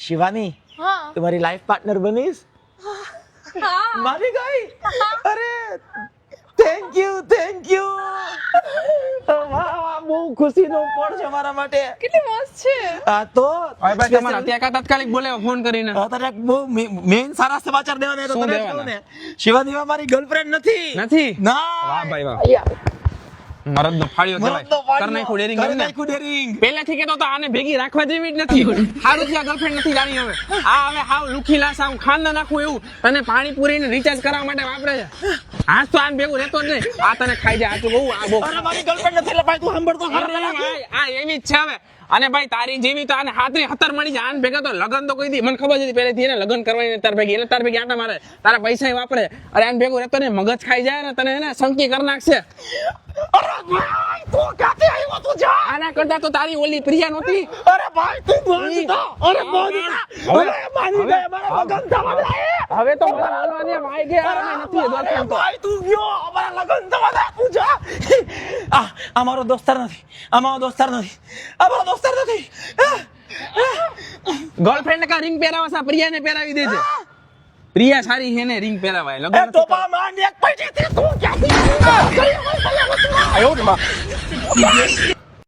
शिवानी हाँ तुम्हारी life partner बनीश हाँ मानी गई अरे થેન્ક યુ વાહ વાહ બહુ ખુશીનો પળ છે મારા માટે કેટલી મસ્ત છે આ તો હવે ભાઈ તમારા ત્યાં કા તાત્કાલિક બોલાવો ફોન કરીને તારે બહુ મેઇન સારા સમાચાર દેવાના તો શું તને દેવાના? કહું ને શિવાની મારી ગર્લફ્રેન્ડ નથી નથી ના વાહ ભાઈ વાહ મરદનો ફાળ્યો કહેવાય કર નાખ્યું ડેરિંગ કરી એમને નાખ્યું ડેરિંગ પહેલેથી કેતો તો આને ભેગી રાખવા જેવી જ નથી હારું છે ગર્લફ્રેન્ડ નથી જાણી હવે આ હવે હાવ લુખી લાશ આમ ખાંડા નાખું એવું તને પાણીપુરી ને રિચાર્જ કરવા માટે વાપરે છે આજ તો આને ભેગું રહેતો જ નહીં આ તને ખાઈ જાય આચું બહુ આ બહુ અરે મારી ગર્લફ્રેન્ડ નથી એટલે ભાઈ તું સાંભળતો અરે ભાઈ આ એવી જ છે હવે અને ભાઈ તારી જેવી તો આને હાથરી હતર મળી જાય આને ભેગા તો લગન તો કોઈ દી મને ખબર હતી પહેલેથી એને લગન કરવાની તાર ભેગી એટલે તાર ભેગી આટા મારે તારા પૈસા વાપરે અરે આને ભેગું રહેતો ને મગજ ખાઈ જાય ને તને એને સંકી કરી નાખશે અરે ભાઈ તું ક્યાંથી આવ્યો તું જા આના કરતા તો તારી ઓલી પ્રિયા નહોતી અરે ભાઈ તું બોલતો અરે બોલતો અરે માની ગયા મારા લગન થવા દે હવે તો મને બોલવાની વાઈ ગયા અમે નથી ગર્લફ્રેન્ડ તો ભાઈ તું ગયો અમારા લગન થવા દે તું જા આ મારો દોસ્તાર નથી આ મારો દોસ્તાર નથી ગર્લફ્રેન્ડ કા રિંગ પહેરાવા સા પ્રિયાને પહેરાવી દેજે પ્રિયા સારી છે ને રિંગ પહેરાવાય એ લગન ટોપા માંડ એક પૈસી તું ક્યાંથી આયો